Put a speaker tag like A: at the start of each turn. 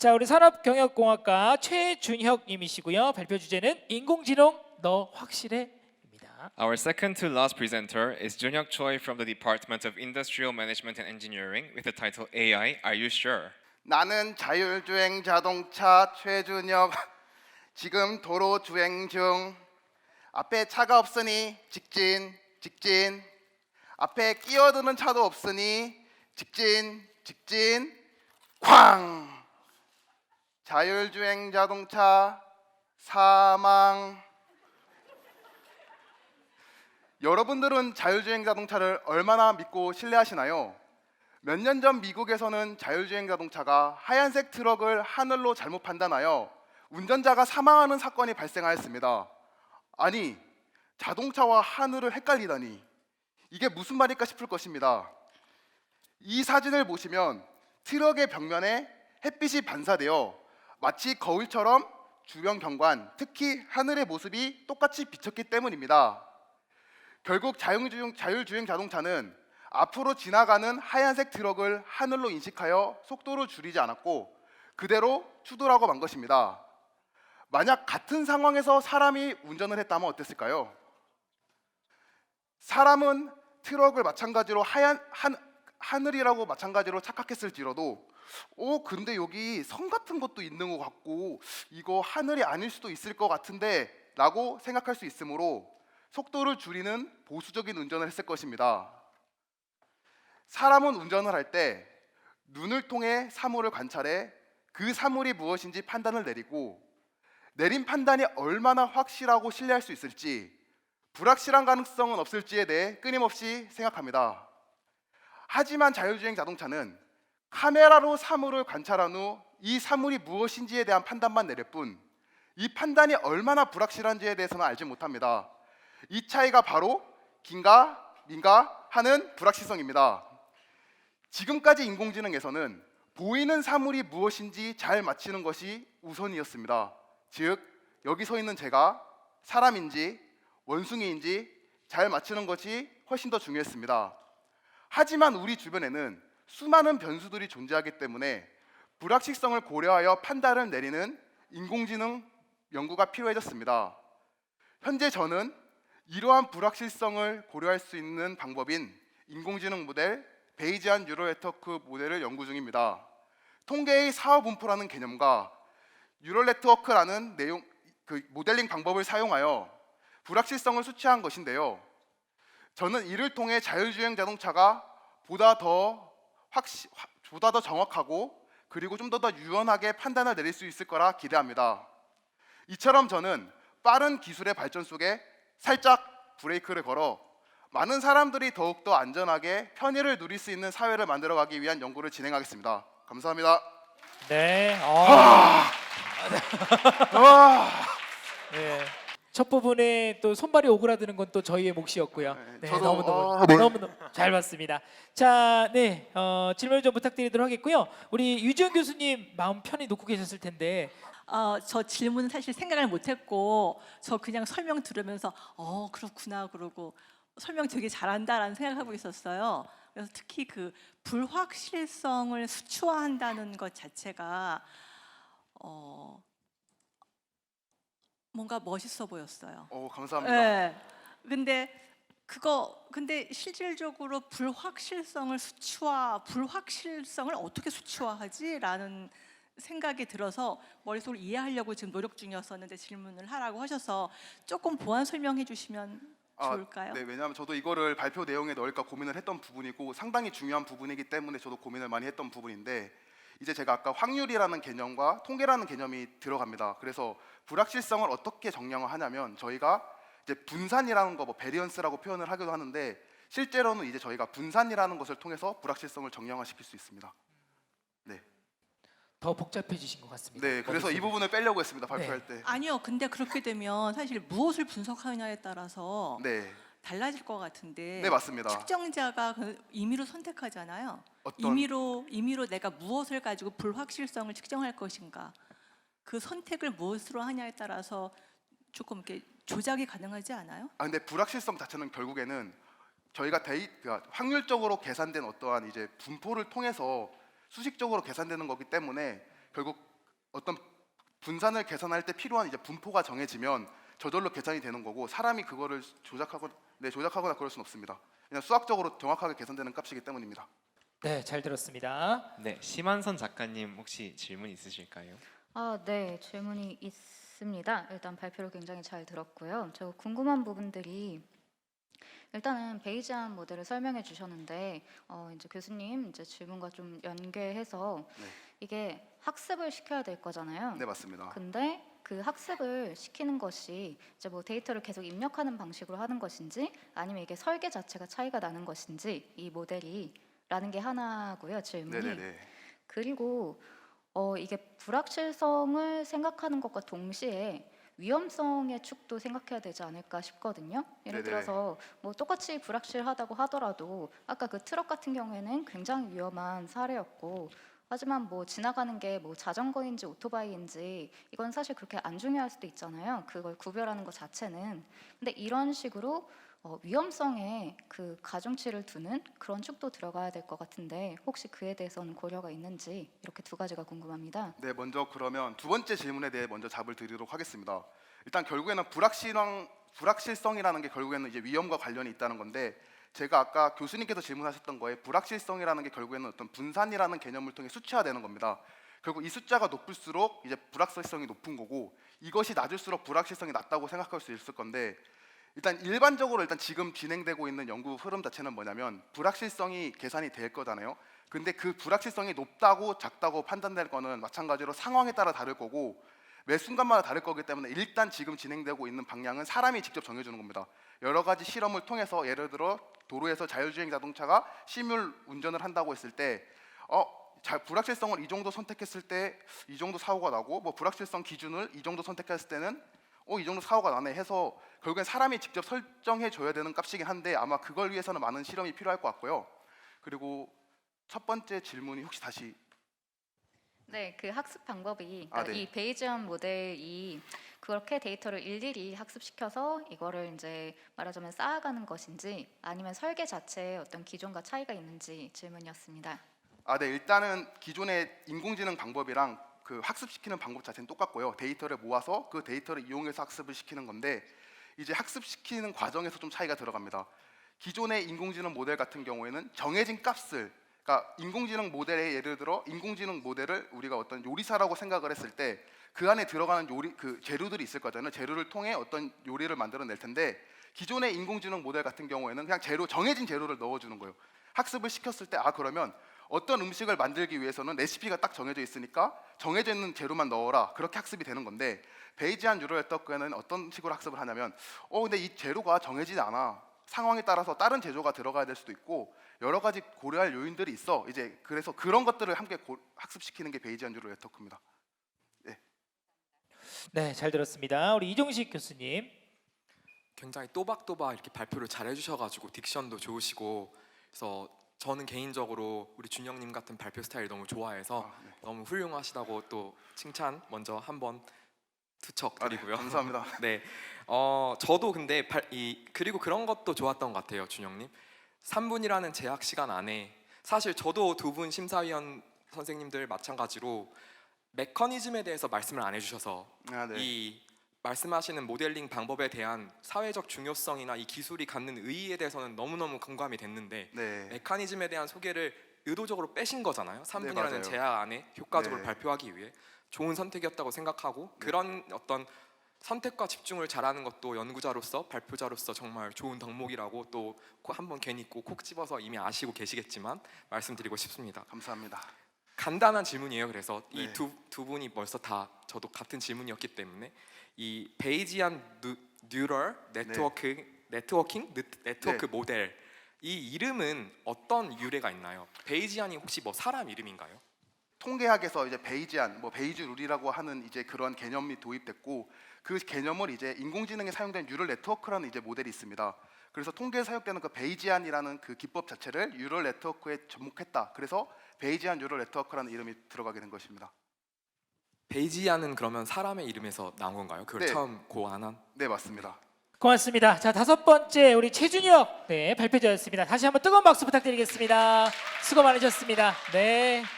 A: 자, 우리 산업경영공학과 최준혁 님이시고요. 발표 주제는 인공지능 너 확실해?입니다.
B: Our second to last presenter is Junhyuk Choi from the Department of Industrial Management and Engineering with the title AI, Are You Sure?
C: 나는 자율주행 자동차 최준혁. 지금 도로 주행 중. 앞에 차가 없으니 직진, 직진. 앞에 끼어드는 차도 없으니 직진, 직진. 쾅! 자율주행 자동차 사망. 여러분들은 자율주행 자동차를 얼마나 믿고 신뢰하시나요? 몇 년 전 미국에서는 자율주행 자동차가 하얀색 트럭을 하늘로 잘못 판단하여 운전자가 사망하는 사건이 발생하였습니다. 아니, 자동차와 하늘을 헷갈리다니 이게 무슨 말일까 싶을 것입니다. 이 사진을 보시면 트럭의 벽면에 햇빛이 반사되어 마치 거울처럼 주변 경관, 특히 하늘의 모습이 똑같이 비쳤기 때문입니다. 결국 자율주행 자동차는 앞으로 지나가는 하얀색 트럭을 하늘로 인식하여 속도를 줄이지 않았고 그대로 추돌하고 만 것입니다. 만약 같은 상황에서 사람이 운전을 했다면 어땠을까요? 사람은 트럭을 마찬가지로 하늘이라고 마찬가지로 착각했을지라도 근데 여기 성 같은 것도 있는 것 같고 이거 하늘이 아닐 수도 있을 것 같은데 라고 생각할 수 있으므로 속도를 줄이는 보수적인 운전을 했을 것입니다. 사람은 운전을 할 때 눈을 통해 사물을 관찰해 그 사물이 무엇인지 판단을 내리고 내린 판단이 얼마나 확실하고 신뢰할 수 있을지 불확실한 가능성은 없을지에 대해 끊임없이 생각합니다. 하지만 자율주행 자동차는 카메라로 사물을 관찰한 후 이 사물이 무엇인지에 대한 판단만 내릴 뿐 이 판단이 얼마나 불확실한지에 대해서는 알지 못합니다. 이 차이가 바로 긴가 민가 하는 불확실성입니다. 지금까지 인공지능에서는 보이는 사물이 무엇인지 잘 맞히는 것이 우선이었습니다. 즉 여기 서 있는 제가 사람인지 원숭이인지 잘 맞히는 것이 훨씬 더 중요했습니다. 하지만 우리 주변에는 수많은 변수들이 존재하기 때문에 불확실성을 고려하여 판단을 내리는 인공지능 연구가 필요해졌습니다. 현재 저는 이러한 불확실성을 고려할 수 있는 방법인 인공지능 모델 베이지안 뉴럴 네트워크 모델을 연구 중입니다. 통계의 사후 분포라는 개념과 뉴럴 네트워크라는 모델링 방법을 사용하여 불확실성을 수치한 것인데요. 저는 이를 통해 자율주행 자동차가 보다 더 정확하고 그리고 좀 더 유연하게 판단을 내릴 수 있을 거라 기대합니다. 이처럼 저는 빠른 기술의 발전 속에 살짝 브레이크를 걸어 많은 사람들이 더욱더 안전하게 편의를 누릴 수 있는 사회를 만들어가기 위한 연구를 진행하겠습니다. 감사합니다.
A: 네. 네. 첫 부분에 또 손발이 오그라드는 건 또 저희의 몫이었고요. 네,
C: 저도
A: 너무 잘 봤습니다. 자, 네, 질문 좀 부탁드리도록 하겠고요. 우리 유지원 교수님 마음 편히 놓고 계셨을 텐데.
D: 저 질문은 사실 생각을 못했고 저 그냥 설명 들으면서 그렇구나 그러고 설명 되게 잘한다라는 생각하고 있었어요. 그래서 특히 그 불확실성을 수치화한다는 것 자체가 뭔가 멋있어 보였어요.
C: 감사합니다.
D: 네. 근데 실질적으로 불확실성을 어떻게 수치화하지라는 생각이 들어서 머릿속으로 이해하려고 지금 노력 중이었었는데 질문을 하라고 하셔서 조금 보완 설명해 주시면 좋을까요?
C: 네, 왜냐하면 저도 이거를 발표 내용에 넣을까 고민을 했던 부분이고 상당히 중요한 부분이기 때문에 저도 고민을 많이 했던 부분인데 이제 제가 아까 확률이라는 개념과 통계라는 개념이 들어갑니다. 그래서 불확실성을 어떻게 정량을 하냐면 저희가 이제 분산이라는 거 베리언스라고 표현을 하기도 하는데 실제로는 이제 저희가 분산이라는 것을 통해서 불확실성을 정량화시킬 수 있습니다. 네.
A: 더 복잡해지신 것 같습니다.
C: 네, 그래서 이 부분을 빼려고 했습니다. 발표할 때.
D: 아니요, 근데 그렇게 되면 사실 무엇을 분석하느냐에 따라서 달라질 것 같은데.
C: 네, 맞습니다.
D: 측정자가 임의로 선택하잖아요. 임의로 내가 무엇을 가지고 불확실성을 측정할 것인가. 그 선택을 무엇으로 하냐에 따라서 조금 이렇게 조작이 가능하지 않아요?
C: 근데 불확실성 자체는 결국에는 저희가 확률적으로 계산된 어떠한 이제 분포를 통해서 수식적으로 계산되는 거기 때문에 결국 어떤 분산을 계산할 때 필요한 이제 분포가 정해지면 저절로 계산이 되는 거고 사람이 그거를 조작하거나 그럴 수는 없습니다. 그냥 수학적으로 정확하게 계산되는 값이기 때문입니다.
A: 네, 잘 들었습니다.
B: 네, 심한선 작가님 혹시 질문 있으실까요?
E: 네, 질문이 있습니다. 일단 발표를 굉장히 잘 들었고요. 저 궁금한 부분들이 일단은 베이지안 모델을 설명해 주셨는데 이제 교수님 이제 질문과 좀 연계해서
C: 네.
E: 이게 학습을 시켜야 될 거잖아요.
C: 네, 맞습니다.
E: 근데 그 학습을 시키는 것이 이제 뭐 데이터를 계속 입력하는 방식으로 하는 것인지 아니면 이게 설계 자체가 차이가 나는 것인지 이 모델이라는 게 하나고요, 질문이.
C: 네네네.
E: 그리고 이게 불확실성을 생각하는 것과 동시에 위험성의 축도 생각해야 되지 않을까 싶거든요. 예를
C: 네네.
E: 들어서 뭐 똑같이 불확실하다고 하더라도 아까 그 트럭 같은 경우에는 굉장히 위험한 사례였고 하지만 뭐 지나가는 게 뭐 자전거인지 오토바이인지 이건 사실 그렇게 안 중요할 수도 있잖아요. 그걸 구별하는 것 자체는. 근데 이런 식으로 위험성에 그 가중치를 두는 그런 축도 들어가야 될 것 같은데 혹시 그에 대해서는 고려가 있는지 이렇게 두 가지가 궁금합니다.
C: 네, 먼저 그러면 두 번째 질문에 대해 먼저 답을 드리도록 하겠습니다. 일단 결국에는 불확실성이라는 게 결국에는 이제 위험과 관련이 있다는 건데 제가 아까 교수님께서 질문하셨던 거에 불확실성이라는 게 결국에는 어떤 분산이라는 개념을 통해 수치화되는 겁니다. 결국 이 숫자가 높을수록 이제 불확실성이 높은 거고 이것이 낮을수록 불확실성이 낮다고 생각할 수 있을 건데 일단 일반적으로 일단 지금 진행되고 있는 연구 흐름 자체는 뭐냐면 불확실성이 계산이 될 거잖아요. 근데 그 불확실성이 높다고 작다고 판단될 거는 마찬가지로 상황에 따라 다를 거고 매 순간마다 다를 거기 때문에 일단 지금 진행되고 있는 방향은 사람이 직접 정해주는 겁니다. 여러 가지 실험을 통해서 예를 들어 도로에서 자율주행 자동차가 시뮬 운전을 한다고 했을 때 불확실성을 이 정도 선택했을 때 이 정도 사고가 나고 뭐 불확실성 기준을 이 정도 선택했을 때는 이 정도 사고가 나네 해서 결국엔 사람이 직접 설정해 줘야 되는 값이긴 한데 아마 그걸 위해서는 많은 실험이 필요할 것 같고요. 그리고 첫 번째 질문이 혹시 다시
E: 네, 그 학습 방법이
C: 아,
E: 그러니까
C: 네.
E: 이 베이지안 모델이 그렇게 데이터를 일일이 학습시켜서 이거를 이제 말하자면 쌓아가는 것인지 아니면 설계 자체에 어떤 기존과 차이가 있는지 질문이었습니다.
C: 네, 일단은 기존의 인공지능 방법이랑 그 학습시키는 방법 자체는 똑같고요. 데이터를 모아서 그 데이터를 이용해서 학습을 시키는 건데 이제 학습시키는 과정에서 좀 차이가 들어갑니다. 기존의 인공지능 모델 같은 경우에는 정해진 값을 그러니까 인공지능 모델에 예를 들어 인공지능 모델을 우리가 어떤 요리사라고 생각을 했을 때 그 안에 들어가는 그 재료들이 있을 거잖아요. 재료를 통해 어떤 요리를 만들어낼 텐데 기존의 인공지능 모델 같은 경우에는 그냥 정해진 재료를 넣어주는 거예요. 학습을 시켰을 때 그러면 어떤 음식을 만들기 위해서는 레시피가 딱 정해져 있으니까 정해져 있는 재료만 넣어라 그렇게 학습이 되는 건데 베이지안 뉴럴 네트워크에는 어떤 식으로 학습을 하냐면 근데 이 재료가 정해지지 않아. 상황에 따라서 다른 재료가 들어가야 될 수도 있고 여러 가지 고려할 요인들이 있어. 이제 그래서 그런 것들을 함께 학습시키는 게 베이지안 뉴럴 네트워크입니다.
A: 네, 잘 들었습니다. 우리 이종식 교수님.
F: 굉장히 또박또박 이렇게 발표를 잘 해주셔가지고 딕션도 좋으시고 그래서 저는 개인적으로 우리 준영님 같은 발표 스타일 너무 좋아해서
C: 네.
F: 너무 훌륭하시다고 또 칭찬 먼저 한번 투척 드리고요.
C: 네, 감사합니다.
F: 네, 저도 근데 그리고 그런 것도 좋았던 것 같아요, 준영님. 3분이라는 제약 시간 안에 사실 저도 두 분 심사위원 선생님들 마찬가지로 메커니즘에 대해서 말씀을 안 해주셔서
C: 네.
F: 이 말씀하시는 모델링 방법에 대한 사회적 중요성이나 이 기술이 갖는 의의에 대해서는 너무너무 공감이 됐는데
C: 네.
F: 메커니즘에 대한 소개를 의도적으로 빼신 거잖아요. 3분이라는
C: 맞아요.
F: 제약 안에 효과적으로
C: 네.
F: 발표하기 위해 좋은 선택이었다고 생각하고 그런 어떤 선택과 집중을 잘하는 것도 연구자로서 발표자로서 정말 좋은 덕목이라고 또 한번 괜히 콕 집어서 이미 아시고 계시겠지만 말씀드리고 싶습니다.
C: 감사합니다.
F: 간단한 질문이에요. 그래서
C: 네.
F: 이 두 분이 벌써 다 저도 같은 질문이었기 때문에 이 베이지안 뉴럴 네트워킹
C: 네.
F: 모델 이 이름은 어떤 유래가 있나요? 베이지안이 혹시 뭐 사람 이름인가요?
C: 통계학에서 이제 베이지안, 베이지 룰이라고 하는 이제 그런 개념이 도입됐고 그 개념을 이제 인공지능에 사용된 뉴럴 네트워크라는 이제 모델이 있습니다. 그래서 통계에 사용되는 그 베이지안이라는 그 기법 자체를 뉴럴 네트워크에 접목했다. 그래서 베이지안 뉴럴 네트워크라는 이름이 들어가게 된 것입니다.
F: 베이지안은 그러면 사람의 이름에서 나온 건가요? 그걸
C: 네.
F: 처음 고안한?
C: 네, 맞습니다.
A: 고맙습니다. 자, 다섯 번째 우리 최준혁 발표자였습니다. 다시 한번 뜨거운 박수 부탁드리겠습니다. 수고 많으셨습니다. 네.